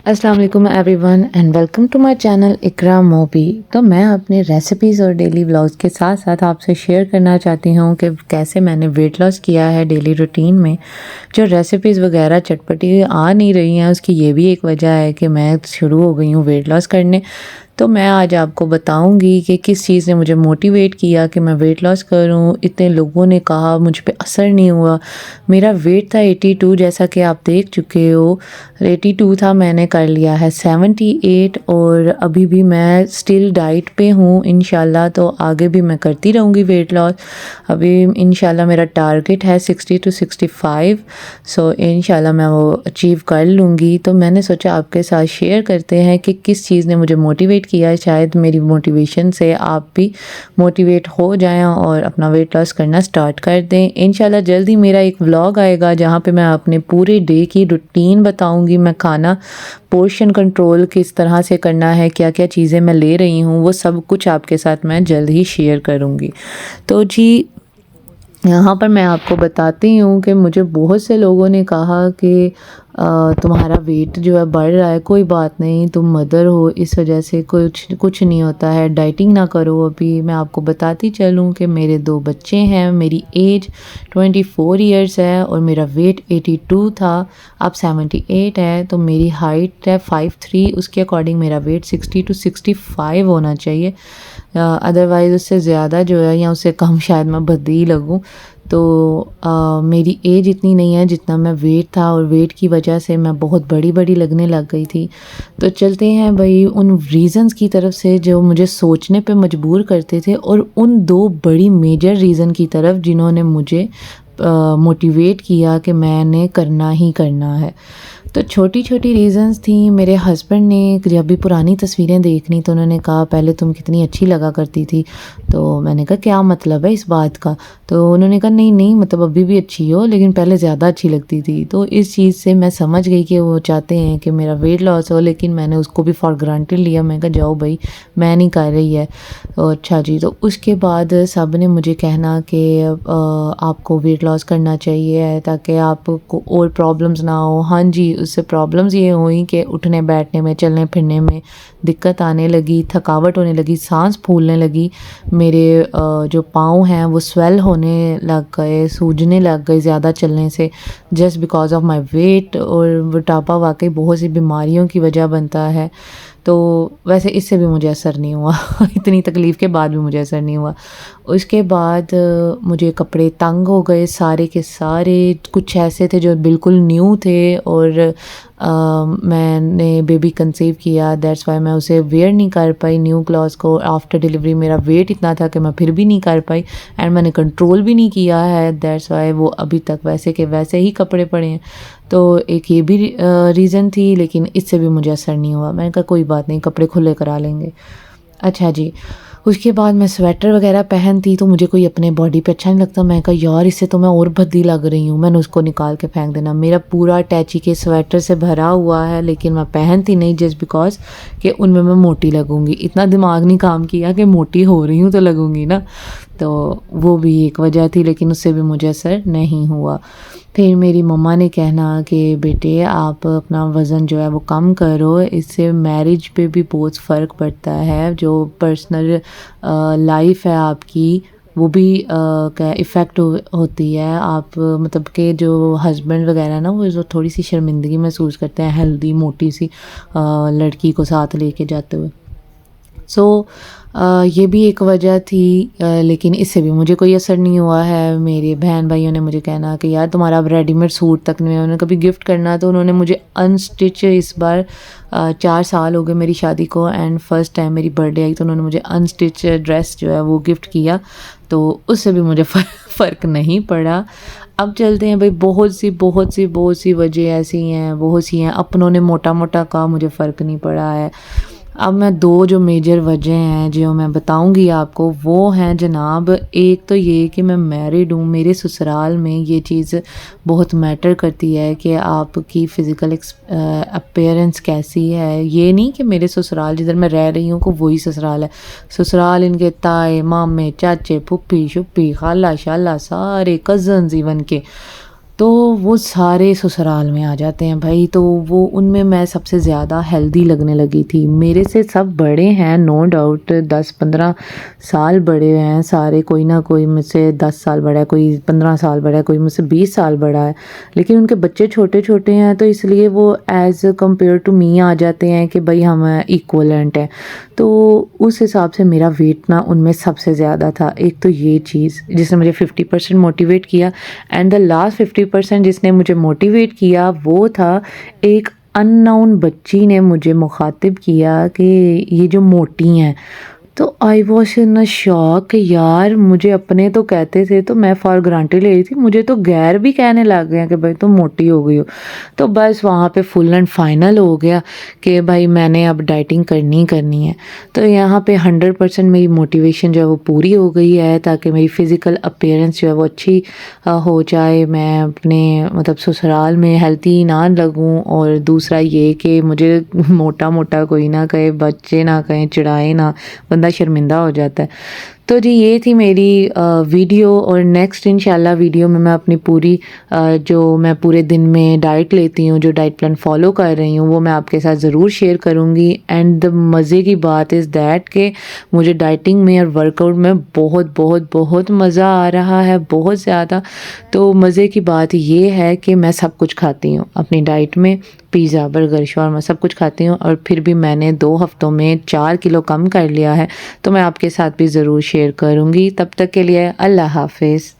अस्सलाम वालेकुम everyone and welcome to my channel Iqra Mobi. तो मैं अपने रेसिपीज़ और डेली व्लॉग्स के साथ साथ आपसे शेयर करना चाहती हूँ कि कैसे मैंने वेट लॉस किया है डेली रूटीन में। जो रेसिपीज़ वगैरह चटपटी आ नहीं रही हैं उसकी ये भी एक वजह है कि मैं शुरू हो गई हूँ वेट लॉस करने। तो मैं आज आपको बताऊंगी कि किस चीज़ ने मुझे मोटिवेट किया कि मैं वेट लॉस करूं। इतने लोगों ने कहा, मुझ पे असर नहीं हुआ। मेरा वेट था 82, जैसा कि आप देख चुके हो। 82 था, मैंने कर लिया है 78 और अभी भी मैं स्टिल डाइट पे हूँ। इंशाल्लाह तो आगे भी मैं करती रहूँगी वेट लॉस। अभी इंशाल्लाह मेरा टारगेट है 60 to 65। सो इंशाल्लाह मैं वो अचीव कर लूँगी। तो मैंने सोचा आपके साथ शेयर करते हैं कि किस चीज़ ने मुझे मोटिवेट किया। शायद मेरी मोटिवेशन से आप भी मोटिवेट हो जाएं और अपना वेट लॉस करना स्टार्ट कर दें। इंशाल्लाह जल्दी मेरा एक व्लॉग आएगा जहाँ पे मैं अपने पूरे डे की रूटीन बताऊंगी। मैं खाना पोर्शन कंट्रोल किस तरह से करना है, क्या क्या चीज़ें मैं ले रही हूँ, वो सब कुछ आपके साथ मैं जल्द ही शेयर करूँगी। तो जी, यहाँ पर मैं आपको बताती हूँ कि मुझे बहुत से लोगों ने कहा कि तुम्हारा वेट जो है बढ़ रहा है, कोई बात नहीं, तुम मदर हो, इस वजह से कुछ नहीं होता है, डाइटिंग ना करो। अभी मैं आपको बताती चलूँ कि मेरे 2 बच्चे हैं, मेरी एज 24 ईयर्स है और मेरा वेट 82 था, अब 78 है। तो मेरी हाइट है 5'3", उसके अकॉर्डिंग मेरा वेट 60 to 65 होना चाहिए। अदरवाइज़ उससे ज़्यादा जो है या उससे कम शायद मैं भद्दी लगूँ। तो मेरी एज इतनी नहीं है जितना मैं वेट था, और वेट की वजह से मैं बहुत बड़ी बड़ी लगने लग गई थी। तो चलते हैं भाई उन रीज़न्स की तरफ से जो मुझे सोचने पे मजबूर करते थे, और उन 2 बड़ी मेजर रीज़न की तरफ जिन्होंने मुझे मोटिवेट किया कि मैंने करना ही करना है। तो छोटी छोटी रीज़न्स थी। मेरे हस्बैंड ने जब भी पुरानी तस्वीरें देखनी तो उन्होंने कहा, पहले तुम कितनी अच्छी लगा करती थी। तो मैंने कहा क्या मतलब है इस बात का। तो उन्होंने कहा नहीं नहीं, मतलब अभी भी अच्छी हो, लेकिन पहले ज़्यादा अच्छी लगती थी। तो इस चीज़ से मैं समझ गई कि वो चाहते हैं कि मेरा वेट लॉस हो, लेकिन मैंने उसको भी फॉर ग्रांटेड लिया। मैं कहा जाओ भाई, मैं नहीं कर रही है। अच्छा जी। तो उसके बाद सब ने मुझे कहना कि आपको वेट लॉस करना चाहिए ताकि आपको और प्रॉब्लम्स ना हो। हाँ जी, उससे प्रॉब्लम्स ये हुई कि उठने बैठने में, चलने फिरने में दिक्कत आने लगी, थकावट होने लगी, सांस फूलने लगी, मेरे जो पाँव हैं वो स्वेल होने लग गए, सूजने लग गए ज़्यादा चलने से, just because of my weight. और मोटापा वाकई बहुत सी बीमारियों की वजह बनता है। तो वैसे इससे भी मुझे असर नहीं हुआ इतनी तकलीफ़ के बाद भी मुझे असर नहीं हुआ। उसके बाद मुझे कपड़े तंग हो गए सारे के सारे। कुछ ऐसे थे जो बिल्कुल न्यू थे, और मैंने बेबी कंसीव किया, दैट्स वाई मैं उसे वेयर नहीं कर पाई न्यू क्लॉथ्स को। आफ्टर डिलीवरी मेरा वेट इतना था कि मैं फिर भी नहीं कर पाई, एंड मैंने कंट्रोल भी नहीं किया है, दैट्स वाई वो अभी तक वैसे के वैसे ही कपड़े पड़े हैं। तो एक ये भी रीज़न थी, लेकिन इससे भी मुझे असर नहीं हुआ। मैंने कहा कोई बात नहीं, कपड़े खुले करा लेंगे। अच्छा जी। उसके बाद मैं स्वेटर वगैरह पहनती तो मुझे कोई अपने बॉडी पे अच्छा नहीं लगता। मैं कहा यार इससे तो मैं और भद्दी लग रही हूँ, मैंने उसको निकाल के फेंक देना। मेरा पूरा अटैची के स्वेटर से भरा हुआ है, लेकिन मैं पहनती नहीं जस्ट बिकॉज कि उनमें मैं मोटी लगूंगी। इतना दिमाग नहीं काम किया कि मोटी हो रही हूँ तो लगूंगी ना। तो वो भी एक वजह थी, लेकिन उससे भी मुझे असर नहीं हुआ। फिर मेरी मम्मा ने कहना कि बेटे आप अपना वज़न जो है वो कम करो, इससे मैरिज पे भी बहुत फ़र्क पड़ता है। जो पर्सनल लाइफ है आपकी वो भी क्या इफ़ेक्ट होती है। आप मतलब कि जो हस्बैंड वगैरह ना, वो जो थोड़ी सी शर्मिंदगी महसूस करते हैं हेल्दी मोटी सी लड़की को साथ लेके जाते हुए। सो ये भी एक वजह थी, लेकिन इससे भी मुझे कोई असर नहीं हुआ है। मेरे बहन भाइयों ने मुझे कहना कि यार तुम्हारा अब रेडीमेड सूट तक नहीं है, उन्होंने कभी गिफ्ट करना, तो उन्होंने मुझे अनस्टिच, इस बार 4 साल हो गए मेरी शादी को, एंड फर्स्ट टाइम मेरी बर्थडे आई तो उन्होंने मुझे अनस्टिच ड्रेस जो है वो गिफ्ट किया। तो उससे भी मुझे फ़र्क नहीं पड़ा। अब चलते हैं भाई, बहुत सी वजह ऐसी हैं, बहुत सी हैं। अपनों ने मोटा मोटा कहा, मुझे फ़र्क नहीं पड़ा है। अब मैं 2 जो मेजर वजह हैं जो मैं बताऊंगी आपको, वो हैं जनाब, एक तो ये कि मैं मैरिड हूँ। मेरे ससुराल में ये चीज़ बहुत मैटर करती है कि आपकी फ़िज़िकल अपीयरेंस कैसी है। ये नहीं कि मेरे ससुराल जिधर मैं रह रही हूँ को वही ससुराल है। ससुराल इनके ताए मामे चाचे फुप्पी शुप्पी खाला शाला सारे कज़न्स इवन के तो वो सारे ससुराल में आ जाते हैं भाई। तो वो उनमें मैं सबसे ज़्यादा हेल्दी लगने लगी थी। मेरे से सब बड़े हैं, नो डाउट 10-15 साल बड़े हैं सारे, कोई ना कोई मुझसे 10 साल बड़ा है, कोई 15 साल बड़ा है, कोई मुझसे 20 साल बड़ा है, लेकिन उनके बच्चे छोटे छोटे हैं, तो इसलिए वो एज़ कम्पेयर टू मी आ जाते हैं कि भाई हम इक्वलेंट हैं। तो उस हिसाब से मेरा वेट ना उनमें सबसे ज़्यादा था। एक तो ये चीज़ जिसने मुझे 50% मोटिवेट किया, एंड द लास्ट 50% जिसने मुझे मोटिवेट किया वो था एक अननोन बच्ची ने मुझे मुखातिब किया कि ये जो मोटी हैं। तो I was in a shock यार, मुझे अपने तो कहते थे तो मैं फॉर ग्रांटेड ले रही थी, मुझे तो गैर भी कहने लग गए हैं कि भाई तुम मोटी हो गई हो। तो बस वहाँ पे फुल एंड फाइनल हो गया कि भाई मैंने अब डाइटिंग करनी है। तो यहाँ पे 100% मेरी मोटिवेशन जो है वो पूरी हो गई है, ताकि मेरी फ़िज़िकल अपीयरेंस जो है वो अच्छी हो जाए, मैं अपने मतलब ससुराल में हेल्थी ना लगूं, और दूसरा ये कि मुझे मोटा मोटा कोई ना कहे, बच्चे ना कहें, चिढ़ाए ना, बंदा शर्मिंदा हो जाता है। तो जी ये थी मेरी वीडियो, और नेक्स्ट इंशाल्लाह वीडियो में मैं अपनी पूरी जो मैं पूरे दिन में डाइट लेती हूँ, जो डाइट प्लान फॉलो कर रही हूँ, वो मैं आपके साथ ज़रूर शेयर करूँगी। एंड द मज़े की बात इज़ दैट कि मुझे डाइटिंग में और वर्कआउट में बहुत बहुत बहुत मज़ा आ रहा है, बहुत ज़्यादा। तो मज़े की बात ये है कि मैं सब कुछ खाती हूँ अपनी डाइट में, पिज़्ज़ा, बर्गर, शॉर्मा सब कुछ खाती हूँ, और फिर भी मैंने 2 हफ्तों में 4 किलो कम कर लिया है। तो मैं आपके साथ भी ज़रूर शेयर करूँगी। तब तक के लिए अल्लाह हाफ़िज़।